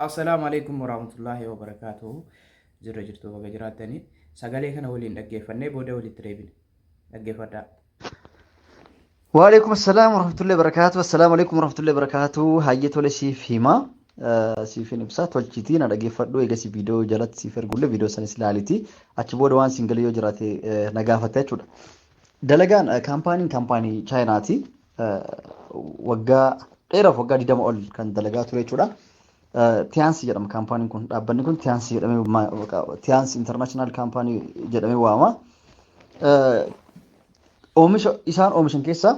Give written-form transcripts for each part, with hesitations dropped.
Assalamu alaikum warahmatullahi wabarakatuh. Jirra jirtu baga jiraatanii sagalee kana waliin dhaggeeffannee booda walitti deebine. Dhaggeeffadhaa. وعليكم السلام ورحمة الله وبركاته. السلام عليكم ورحمة الله وبركاته. حياة ولا سيف هما سيفين بسات والجتين على جفر دو إجا سي فيديو جلت سيفر كل فيديو سنسلالتي أتشبود وان سنجليو جراتي نجافتة شود دلجان كامباني تشايناتي وجا إيرف وجا دي دم أول كان دلجات ولا شودا تيانسي جرام كامباني كون أبني كون تيانسي جرام تيانس إنترناشنال كامباني جرام واما oomisha isaan oomishan keessa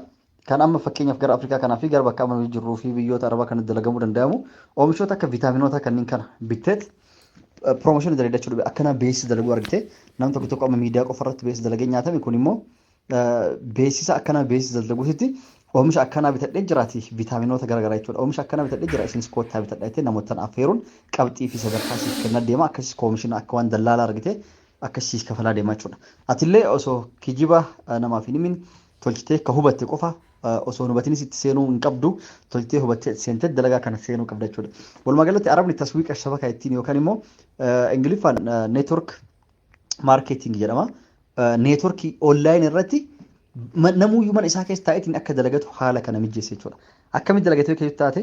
kan amma fakkeenyaaf gara Afrikaa kanaa fi gara bakka amma jirruu fi biyyoota Arabaa kan dalagamuu danda'amu oomishoota akka viitaaminoota kanneen kana bitteet piroomooshinii dalagachuu jechuudha. Akkana beeksisa dalaguu argite nam tokko tokko amma miidiyaa qofa irratti beeksisa dalagee nyaatame kun immoo beeksisa akkana beeksisa dalaguutti oomisha akkanaa bitadhee jiraati viitaaminoota garaagaraa jechuudha. Oomisha akkanaa bitadhee jira isinis koottaa bitadhaa jettee namootaan affeeruun qabxii fi sadarkaa siif kenna deema akkasumas koomishina akka waan dallaalaa argite akkasiis kafalaa deemaa jechuudha. Atillee osoo kijiba namaaf hin himin tolchitee ka hubatte qofa osoo hubatinis itti seenuu hin qabdu tolchitee hubattee seentee dalagaa kana seenuu qabda jechuudha. Walumaa galatti arabni taswiiqa shabakaa ittiin yookaan immoo ingiliffaan neetwork maarkeeting jedhama. Neetworkii onlaayinii irratti namuuyyuu mana isaa keessa taa'eetiin akka dalagatu haala kana mijeessa jechuudha. Akkamitti dalagatee keessatti taate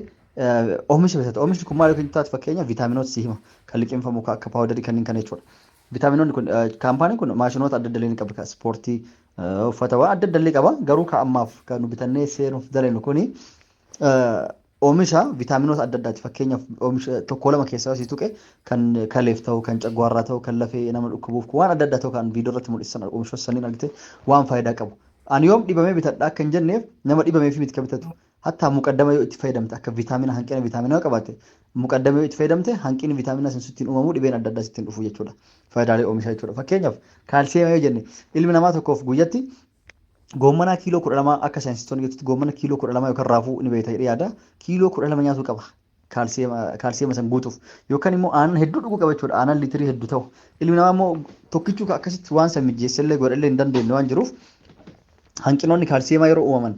oomisha bitata. Oomishni kun maal yookiin taate fakkeenya viitaaminoota si hima kan liqeeffamu akka paawudarii kanneen kana jechuudha. Viitaaminoonni kun kaampaaniin kun maashinoota adda addaa ni qaba. Ispoortii uffata waan adda addaa qaba. Garuu kan ammaaf kan nu bitannee seenuuf dalagnu kuni oomisha viitaaminoota adda addaati. Fakkeenyaaf oomisha tokko lama keessaa si tuqe kan kaleef ta'u, kan cagwaarraa ta'u, kan lafee nama dhukkubuuf waan adda addaa ta'u kan viidiyoo irratti mul'isan oomishoota saniin argite waan faayidaa qabu. Ani yoom dhibamee bitadha akka hin jenneef nama dhibameef miti kan bitatu. Hatta muqaddama yoo itti fayyadamte akka viitaamina hanqina viitaaminaa qabaatte muqaddama yoo itti fayyadamte hanqinni viitaamina sun sittiin uumamuu dhibeen adda addaa sittiin dhufu jechuudha. Faayidaalee oomishaa jechuudha. Fakkeenyaaf kaalsiyeema yoo jenne ilmi namaa tokkoof guyyatti goommana kiiloo 12 akka saayinsistoonni jettutti goommana kiiloo 12 yookaan raafuu ni beekta jedhee yaada kiiloo 12 nyaatuu qaba. Kaalsiyeema san guutuuf yookaan immoo aanan hedduu dhuguu qaba jechuudha. Aanan liitirii hedduu ta'u ilmi namaa immoo tokkichuu akkasitti waan san mijeessellee godhallee hin dandeenye waan jiruuf hanqinoonni kaalsiyeemaa yeroo uumaman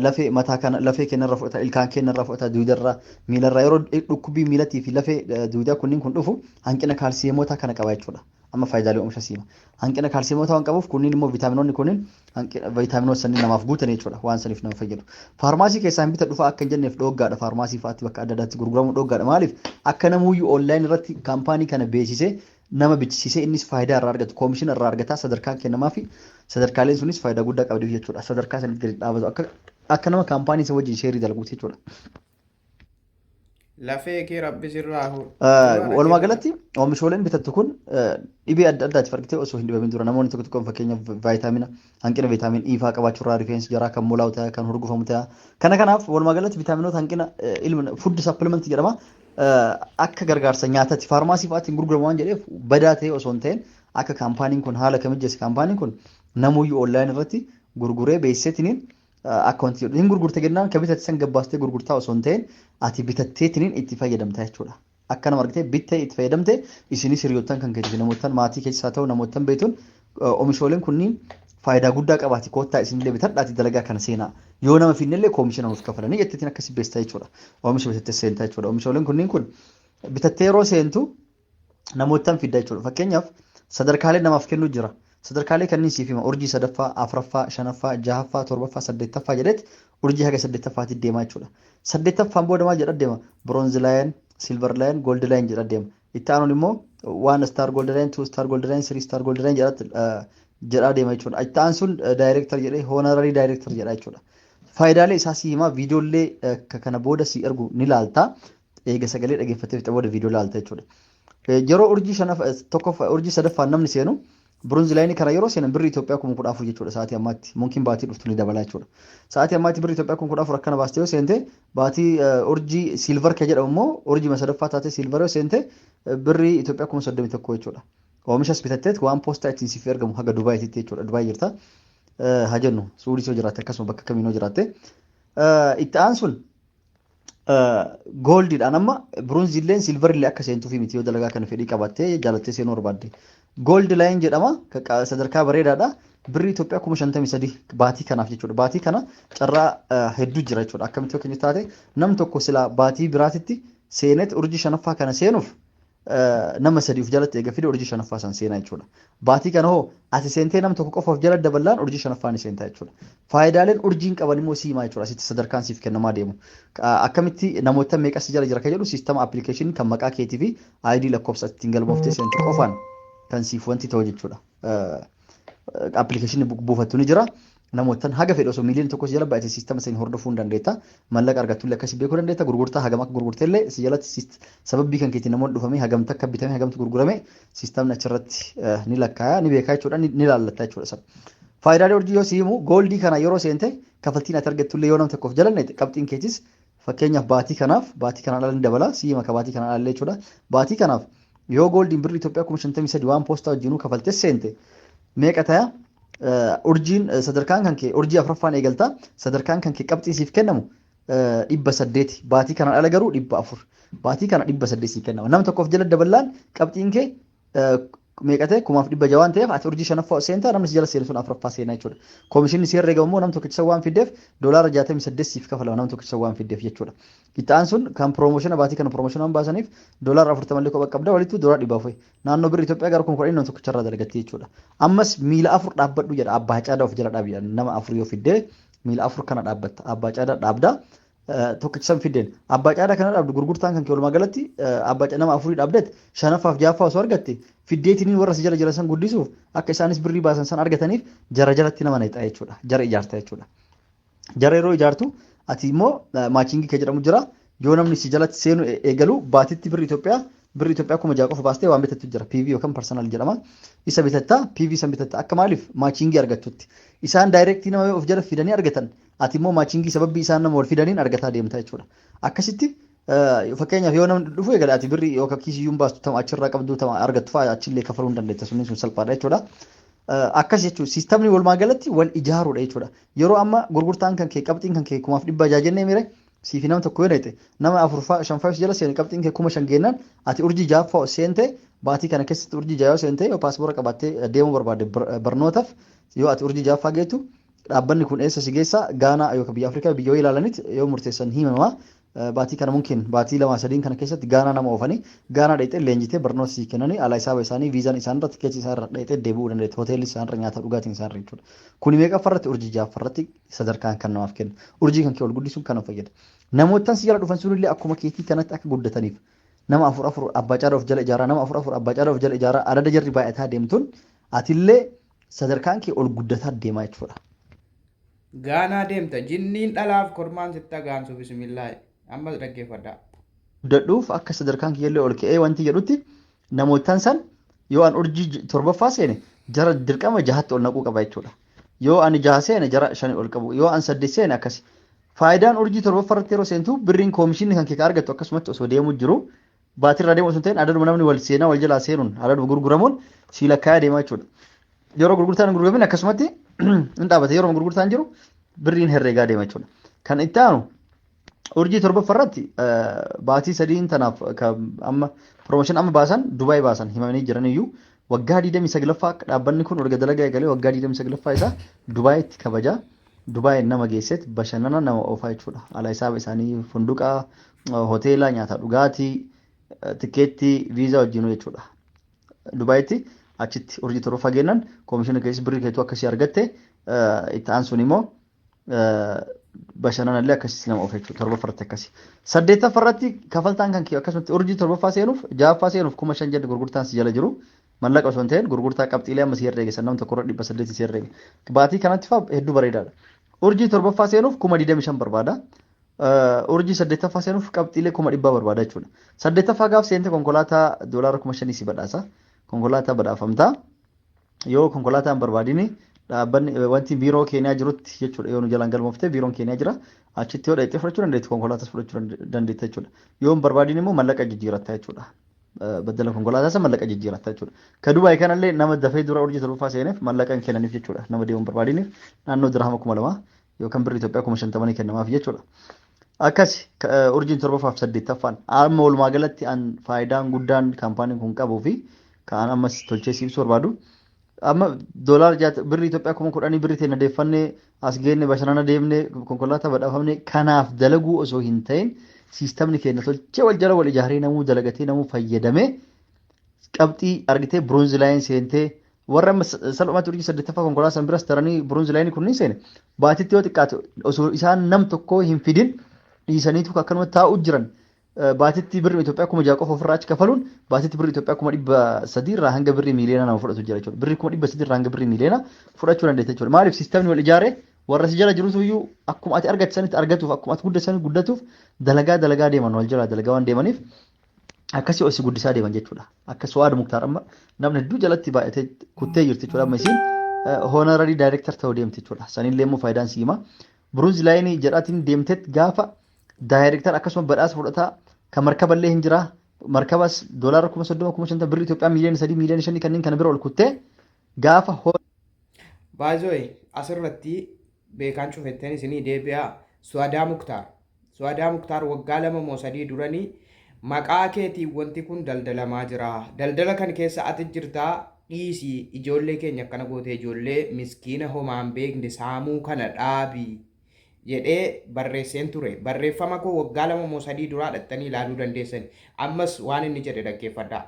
lafee mataa kana lafee keenyarra fudhata ilkaan keenyarra fudhata duudarra miilarra yeroo dhukkubii miilatii fi lafee duudaa kunniin kun dhufu hanqina kaalsiyeemotaa kana qaba jechuudha. Amma faayidaalee oomisha siima. Hanqina kaalsiyeemotaa waan qabuuf kunniin immoo viitaaminoonni kunniin hanqina viitaaminoota sanii namaaf guutan jechuudha waan saniif nama fayyadu. Faarmaasii keessaa bita dhufa akka hin jenneef dhooggaadha faarmaasii fa'aatti bakka adda addaatti gurguramu dhooggaadha. Maaliif akka namuuyyuu onlaayinii irratti kaampaanii kana beeksisee nama bichisiisee innis faayidaa irraa argatu koomishina irraa argataa sadarkaan kennamaa fi sadarkaaleen sunis faayidaa guddaa qabdu jechuudha. Sadarkaa sanitti gadi dhaabatu akka nama kaampaanii isa wajjin sheerii dalaguuti jechuudha. Lafee kee rabbi sirraa hu. Walumaa galatti oomishooleen bitattu kun dhibee adda addaati farqitee osoo hin dhibamin dura namoonni tokko tokko fakkeenyaaf vaayitaamina hanqina viitaamin E faa qabaachuurraa rifeensi jaraa kan molaa'u ta'a kan hurgufamu ta'a. Kana kanaaf walumaa galatti viitaaminoota hanqina ilma food supplement jedhama. Akka gargaarsa nyaataatti faarmaasii fa'aatiin gurguramu waan jedheef badaa ta'e osoo hin ta'in akka kaampaaniin kun haala kamijjeesse kaampaaniin kun namuuyyuu onlaayinii irratti gurguree beeksiseetiniin akka wanti jedhu hin gurgurte jennaan kan bitatte san gabbaastee gurgurtaa osoo hin ta'in ati bitatteetiniin itti fayyadamta jechuudha. Akka nama argitee bittee itti fayyadamte isinis hiriyoottan kan keessi namootaan maatii keessaa ta'u namootaan beektuun oomishooleen kunniin faayidaa guddaa qabaati koottaa isinillee bitadhaati dalagaa kana seenaa yoo nama finnillee koomishina nuuf kafalanii jetteetiin akkasi beestaa jechuudha. Oomisha bitattee seentaa jechuudha. Oomishooleen kunniin kun bitattee yeroo seentu namootaan fidda jechuudha. Fakkeenyaaf sadarkaalee namaaf kennuu jira. Sadarkaalee kanneen siif hima urjii sadaffaa, afuraffaa, shanaffaa, jahaffaa, torbaffaa, saddeettaffaa jedhetti urjii haga saddeettaffaatti deemaa jechuudha. Saddeettaffaan booda maal jedha deema? Bronze line, silver line, gold line jedha deema. Itti aanuun immoo 1 star gold line, 2 star gold line, 3 star gold line jedha deema jechuudha. Itti aansuun director jedhee honorary director jedha jechuudha. Faayidaalee isaa si himaa viidiyoollee kana booda si ergu ni laalta. Eega sagalee dhaggeeffatee fixa booda viidiyoo laalta jechuudha. Yeroo urjii sadaffaan namni seenu Bronze line kana yeroo seenan birri Itoophiyaa 10,000 jechuudha sa'aatii ammaatti mungkin baatii dhuftu ni dabala jechuudha. Sa'aatii ammaatti birri Itoophiyaa 10,000 akkana baastee yoo seente baatii urjii silver ka jedhamu immoo urjii sadaffaa taate silver yoo seente birri Itoophiyaa 31,000 jechuudha. Oomishas bitatteet waan poostaa ittiin siif ergamu haga Dubaayitti jechuudha. Dubaay jirta. Haa jennu Suudii yoo jiraatte akkasuma bakka kamiin yoo jiraatte. Itti aansuun gooldiidhaan amma bronze illee silver illee akka seentuuf miti yoo dalagaa kana fedhii qabattee jaalattee seenuu barbaadde. Gold line jedhama sadarkaa bareedaadha. Birri Itoophiyaa 53 baatii kanaaf jechuudha. Baatii kana carraa hedduu jira jechuudha. Akkamitti yookiin taate nam tokko sila baatii biraatitti seenet urjii shanaffaa kana seenuuf nama sadii of jalatti eega fide urjii shanaffaa san seenaa jechuudha. Baatii kana hoo ati seentee nam tokko qofa of jala daballaan urjii shanaffaa ni seentaa jechuudha. Faayidaaleen urjiin qaban immoo siimaa jechuudha. Asitti sadarkaan siif kennamaa deemu. Akkamitti namoota meeqas jala jira kan jedhu siistama appilikeeshinii kan maqaa keetii fi ID lakkoofsa ittiin galmooftee seente qofaan kan siif wanti ta'u jechuudha. Appilikeeshinii buufattu ni jira. Namootaan haga fedhe osoo miiliyoona tokkos jala baay'atee siistama sanii hordofuu hin dandeetta. Mallaqa argatullee akkasii beekuu dandeetta. Gurgurtaa hagam akka gurgurteellee si jalatti sababii kan keetiin namoonni dhufamee hagamta akka bitamee hagamtu gurgurame siistamni achirratti ni lakkaa'aa ni beekaa jechuudha ni laallataa jechuudha. Faayidaalee urjii yoo siimu gooldii kana yeroo seente kafaltiin ati argattullee yoo nam tokkoof jalanne qabxiin keetis fakkeenyaaf baatii kanaan ala ni dabala siima ka baatii kanaan ala jechuudha. Baatii kanaaf yoo gooldiin birrii Itoophiyaa 53 waan poostaa wajjinuu kafaltee seente meeqa ta'a? Urjiin sadarkaan kan kee urjii afuraffaan eegaltaa sadarkaan kan kee qabxiin siif kennamu 800 baatii kanaan ala garuu 400 baatii kana 800 siif kennama. Nam tokkoof jala dabalaan qabxiin kee meeqa ta'e 1600 waan ta'eef ati urjii shanaffaa seentaa namni si jala seenu sun afuraffaa seenaa jechuudha. Koomishinni si herreegamu immoo nam tokkicha waan fiddeef $68 siif kafalama nam tokkicha waan fiddeef jechuudha. Itti sun kan promoshina baatii kana promoshina baasaniif $40 illee kophaa qabda walitti $400 naannoo birrii Itoophiyaa gara 10 nam tokkicha irraa dalagatti jechuudha. Ammas miila 4 dhaabbadhu jedha abbaa caadaa of jala dhaabiidha nama 4 yoo fiddee miila 4 kana dhaabbatta abbaa caadaa dhaabda. Tokkicha san fiddeen abbaa caadaa kana dhaabdu gurgurtaan kan kee walumaa galatti abbaa caadaa nama 4 dhaabdet shanaffaaf jaaffaa osoo argatte fiddeetiniin warra si jala jira san guddisuuf akka isaanis birrii baasan san argataniif jara jalatti nama neexaa jechuudha. Jara ijaartaa jechuudha. Jara yeroo ijaartu ati immoo maachingii kee jedhamu jira yoo namni si jalatti seenu eegalu baatitti birrii Itoophiyaa kuma ja'a qofa baastee waan bitattu jira PV yookaan personal jedhama. Isa bitatta PV san bitatta akka maaliif maachingii argattutti. Isaan daayirektii nama of jala fidanii argatan ati immoo maachingii sababbii isaan nama wal fidaniin argataa deemta jechuudha. Akkasitti fakkeenyaaf yoo namni dhufu eegale ati birrii yookaan kiisiyyuun baastu tama achirraa qabdu tama argattu fa'aa achillee kafaluu hin dandeetta sun salphaadha jechuudha. Akkas jechuun siistamni walumaa galatti wal ijaaruudha jechuudha. Yeroo amma gurgurtaan kan kee qabxiin kan kee 1,100 jennee mire siifi nama tokko yoo ta'e nama 4-5 jala seene qabxiin kee 5,000 gennaan ati urjii jaaffaa seente baatii kana keessatti urjii jaayoo seente yoo paaspoora qabattee deemuu barbaadde barnootaaf yoo ati urjii jaaffaa geettu dhaabbanni kun eessa si geessa Gaanaa yookaan biyya Afrikaa biyya ilaalanitti yoo murteessan himamaa baatii kana mungkin baatii 2-3 kana keessatti Gaanaa nama oofanii Gaanaa dhayxee leenjitee barnoota sii kennanii alaa isaaba isaanii viizaan isaan irratti keessa isaan irra dhayxee deebi'uu dandeetti hoteelli isaan irra nyaata dhugaatiin isaan irra jechuudha. Kuni meeqa farratti urjii jaaffarratti sadarkaan kan namaaf kennu urjii kan kee ol guddisuun kana fayyada. Namootaan si jala dhufan sunillee akkuma keetii kanatti akka guddataniif nama 4 abbaa caadaa of jala ijaaraa nama 4 abbaa caadaa of jala ijaaraa adada jarri baay'ataa deemtuun atillee sadarkaan kee ol guddataa deemaa jechuudha. Gaanaa deemta jinniin dhalaaf kormaan sitta gaansu bismillah amma dhaggeeffadha. Guddadhuuf akka sadarkaan kiyyallee ol ka'ee wanti jedhutti namootaan san yoo an urjii 7ffaa seene jara dirqama 6tti ol naquu qaba jechuudha. Yoo ani 6 seene jara 5 ol qabu yoo an 8 seene akkasi. Faayidaan urjii 7ffarratti yeroo seentu birriin koomishinni kan kee argattu akkasumatti osoo deemu jiru baatirra deemu osoo ta'in adaduma namni wal seenaa wal jalaa seenuun adaduma gurguramuun si lakkaa'ee deemaa jechuudha. Yeroo gurgurtaan gurguramin akkasumatti hin dhaabate yeroo gurgurtaan jiru birriin herreegaa deema jechuudha. Kan itti aanu urjii 7ffarratti baatii 3 tanaaf amma promotion amma baasan Dubaay baasan himamanii jiran iyyuu waggaa 29ffaa akka dhaabbanni kun erga dalagaa eegalee waggaa 29ffaa isaa Dubaayitti kabajaa Dubaay nama geessetti bashannana nama oofaa jechuudha. Alaa isaaba isaanii funduqa hoteela nyaata dhugaatii tikeettii viizaa wajjinuu jechuudha. Dubaayitti achitti urjii 7ffaa geennan koomishina keessi birrii keetu akkasii argatte itti aansuun immoo bashannanallee akkasii nama oofa jechuudha. 7ffarratti akkasii. 8ffarratti kafaltaan kan kee akkasumatti urjii 7ffaa seenuuf 6ffaa seenuuf 5,000 jedhu gurgurtaan si jala jiru. Mallaqa osoo hin ta'in gurgurtaa qabxiilee amma si herreege san nama tokko irra 800 si herreege. Baatii kanatti fa'aa hedduu bareedaadha. Urjii 7ffaa seenuuf 25,000 barbaada. Urjii 8ffaa seenuuf qabxiilee 100,000 barbaada jechuudha. 8ffaa gaaf seente konkolaataa $5,000 si badhaasa. Konkolaataa badhaafamtaa. Yoo konkolaataa hin barbaadini dhaabbanni wanti biiroo Keeniyaa jirutti jechuudha. Yoo nu jalaan galmooftee biiroon Keeniyaa jira. Achitti yoo dhayxee fudhachuu dandeetti konkolaataas fudhachuu dandeetta jechuudha. Yoo hin barbaadini immoo mallaqa jijjiiratta jechuudha. Baddala konkolaataa san mallaqa jijjiiratta jechuudha. Ka Dubaay kanallee nama dafee dura urjii 7ffaa seeneef mallaqa hin kennaniif jechuudha. Nama deemuun barbaadiniif naannoo dirhama 2,000 yookaan birrii Itoophiyaa 50,000 kennamaaf jechuudha. Akkasi urjiin 7ffaaf 8ffaan amma walumaa galatti faayidaan guddaan kaampaaniin kun qabuu fi kan ammas tolchee siibsuu barbaadu amma doolaar birri Itoophiyaa kuma kudhanii birri ta'e nadeeffannee as geenne bashannana deemnee konkolaataa badhaafamne kanaaf dalaguu osoo hin ta'in siistamni keenya tolchee wal jala wal ijaaree namuu dalagatee namuu fayyadamee qabxii argitee biroonzi laayin seentee warra salphumaatti urjii 8ffaa konkolaataa san biras taranii biroonzi laayin kunniin seene baatitti yoo xiqqaate osoo isaan nam tokkoo hin fidin dhiisaniitu akkanuma taa'u jiran baatitti birri Itoophiyaa kuma ja'a qofa ofirraa achi kafaluun baatitti birri Itoophiyaa kuma 300 irraa hanga birri miiliyoona nama fudhatu jira jechuudha. Birri kuma 300 irraa hanga birri miiliyoona fudhachuu dandeessa jechuudha. Maaliif siistamni wal ijaaree warra si jala jirutu iyyuu akkuma ati argatanitti argatuuf akkuma ati guddisanii guddatuuf dalagaa deeman wal jala dalagaa waan deemaniif akkasii osii guddisaa deeman jechuudha. Akka Suwaad Muktaar amma namni hedduu jalatti baay'atee kuttee jirti jechuudha. Amma isiin honorarii daayirektar ta'uu deemti jechuudha. Sanillee immoo faayidaan siima. Biroonzi laayinii jedhaatiin deemteet gaafa daayirektar akkasuma badhaasa fudhataa kan markaballee hin jira. Markabas doolaara 30,000 birri Itoophiyaa miiliyoona 3 miiliyoona 5 kanneen kana bira ol kuttee gaafa baay'ee asirratti beekaan cufetteen isinii deebi'aa Suwaadaa Muktaar waggaa 2 moo 3 duranii maqaa keetiin wanti kun daldalamaa jira. Daldala kan keessa ati jirtaa dhiisii ijoollee keenya akkana gootee ijoollee miskiina homaan beekne saamuu kana dhaabii jedhee barreesseen ture. Barreeffama koo waggaa 2 moo 3 duraa dhattanii ilaaluu dandeessan. Ammas waan inni jedhe dhaggeeffadhaa.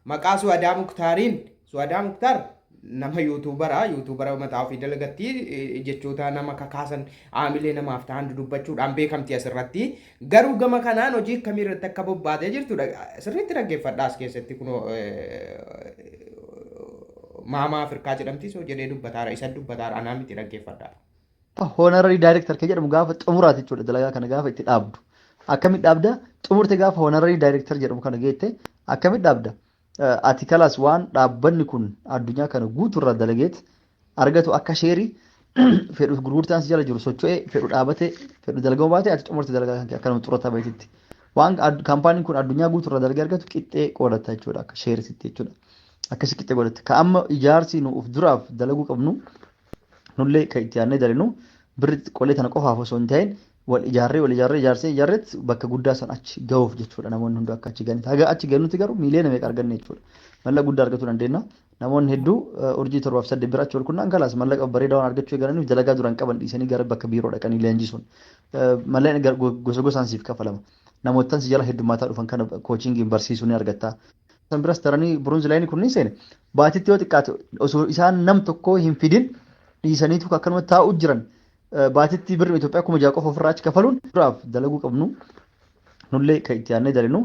Maqaa Suwaadaa Muktaar nama yuutuubara mataa ofii dalagatti jechoota nama kakaasan aamilee namaaf ta'an dubbachuudhaan beekamti asirratti. Garuu gama kanaan hojii akkamii irratti akka bobbaatee jirtudha. Sirriitti dhaggeeffadhaa as keessatti kunoo maamaa Afrikaa jedhamti soo jedhee dubbataara. Isa dubbataara anaa miti dhaggeeffadhaa. honorarii daayirektar kan jedhamu gaafa xumuraati jechuudha dalagaa kana gaafa itti dhaabdu. Akkamitti dhaabda? Xumurte gaafa honorarii daayirektar jedhamu kana geette akkamitti dhaabda? Ati kalaas waan dhaabbanni kun addunyaa kana guutuurraa dalageet argatu akka sheerii fedhu gurgurtaan si jala jiru socho'ee fedhu dhaabatee fedhu dalagamu baatee ati xumurte dalagaa kan akkanuma xurataa baay'eetti. Waan kaampaaniin kun addunyaa guutuurraa dalagee argatu qixxee qoodatta jechuudha akka sheerisitti jechuudha. Akkasii qixxee qoodatte. Ka amma ijaarsi nu uf duraaf dalaguu qabnu nullee kan itti yaadnee dalinu birri qolee tana qofaaf osoo hin ta'in wal ijaarreet bakka guddaa san achi ga'uuf jechuudha namoonni hundi akka achi ganitti. Haga achi ganutti garuu miiliyoona meeqa arganne jechuudha. Mallaqa guddaa argachuu dandeenya. Namoonni hedduu urjii 7-8 bira achi ol kunnaan kalaas mallaqa bareedaa waan argachuu eegalaniif dalagaa duraan qaban dhiisanii gara bakka biiroo dhaqanii leenjisuun. Mallaqni gosa gosaan siif kafalama. Namootaan si jala heddummataa dhufan kana koochingii barsiisuu ni argatta. San biras taranii biroonzi laayinii kunniin seene baatitti yoo xiqqaate osoo isaan nam tokkoo hin fidin dhiisaniitu akkanuma taa'u jiran. Baatitti birri Itoophiyaa kuma ja'a qofa ofirraa achi kafaluun duraaf dalaguu qabnu nullee kan itti yaadnee dalinu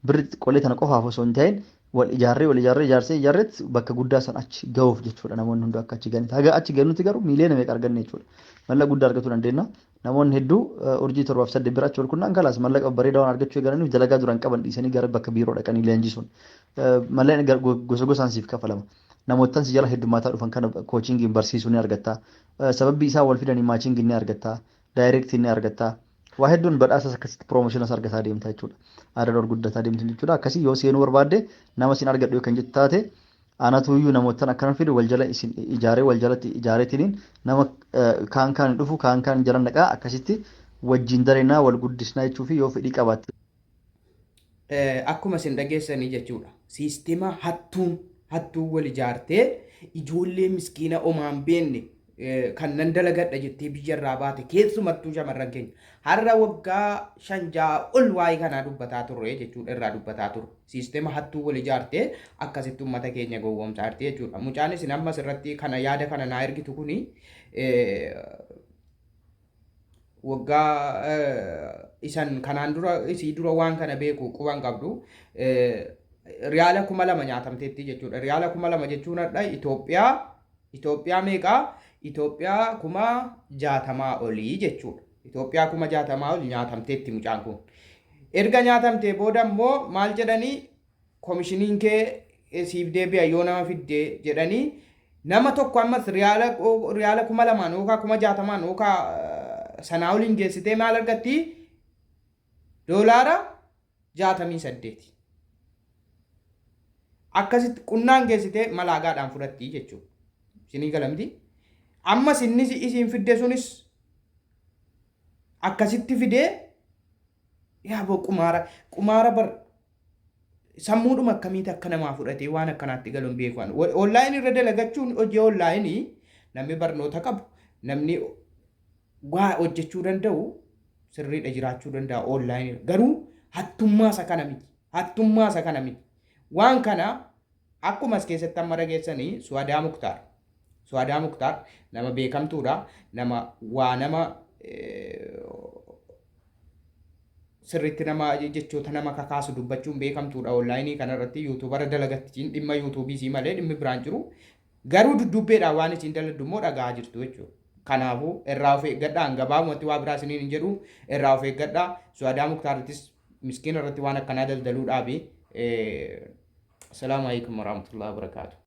birri qolee tana qofaaf osoo hin ta'in wal ijaarreet bakka guddaa san achi ga'uuf jechuudha namoonni hundi akka achi ganitti. Haga achi ganutti garuu miiliyoona meeqa arganne jechuudha. Mallaqa guddaa argachuu dandeenya. Namoonni hedduu urjii 7-8 bira achi ol kunnaan kalaas mallaqa bareedaa waan argachuu eegalaniif dalagaa duraan qaban dhiisanii gara bakka biiroo dhaqanii leenjisuun. Mallaqni gosa gosaan siif kafalama. Namootaan si jala heddummataa dhufan kana koochingii barsiisuu ni argatta. Sababbi isaa wal fidanii maachingii ni argatta. Daayirektii ni argatta. Waa hedduun badhaasas akkasitti piroomooshinas argataa deemta jechuudha. Aadaa ol guddataa deemti jechuudha. Akkasii yoo seenuu barbaadde nama siin argadhu kan jettu taate aanatu iyyuu namootaan akkanan fidu wal jala isin ijaaree wal jalatti ijaareetiin nama kaan dhufu kaan jala naqaa akkasitti wajjin dareenaa wal guddisnaa jechuu fi yoo fedhii qabaatte. Akkuma isin dhageessanii jechuudha. Siistima hattuu wal ijaartee ijoollee miskiina omaan beenne kan nan dalagadha jettee biyyarraa baate keessumattuu shamarran keenya har'a waggaa 5 ol waa'ee kanaa dubbataa turre jechuudha irraa dubbataa turre. Siistima hattuu wal ijaartee akkasitti uummata keenya gowwoomsaa jirti jechuudha. Mucaan isin ammas irratti kana yaada kana naa ergitu kuni waggaa isan kanaan dura isii dura waan kana beeku quban qabdu riyaala 2,000 nyaatamteetti jechuudha. Riyaala 2,000 jechuun hadha Itoophiyaa meeqaa? Itoophiyaa 60,000 olii jechuudha. Itoophiyaa 60,000 ol nyaatamteetti mucaan kun. Erga nyaatamtee booda immoo maal jedhanii koomishiniin kee siif deebi'a yoo nama fiddee jedhanii nama tokko ammas riyaala 2,000 yookaan 60,000 yookaan sanaa oliin geessitee maal argatti? Doolaara 68. Akkasitti qunnaan geessitee malaagaadhaan fudhatti jechuudha. Isinii galamti. Ammas inni isiin fidde sunis akkasitti fidee yaa boo qumaara bar sammuudhuma akkamiiti akka namaa fudhatee waan akkanaatti galuun beekan. Onlaayinii irra dalagachuun hojii onlaayinii namni barnoota qabu namni waa hojjechuu danda'u sirriidha jiraachuu danda'a onlaayinii. Garuu hattummaa isa kana miti. Hattummaa isa kana miti. Waan kana akkuma as keessatti amma dhageessanii Suwadaa Muktaar. Suwadaa Muktaar nama beekamtuudha. Nama sirriitti nama jechoota nama kakaasu dubbachuun beekamtuudha. Onlaayinii kanarratti yuutuubara dalagattiin dhimma yuutuubii sii malee dhimmi biraan jiru. Garuu dudubbeedhaan waan isiin daladdu immoo dhagaa jirtu jechuudha. Kanaafuu irraa of eeggadhaa. Gabaabumatti waa biraa isiniin hin jedhu irraa of eeggadhaa. Suwadaa Muktaarittis miskiina irratti waan akkanaa daldaluudhaafi. Assalaamu alaikum warahmatullahi wabarakatuh.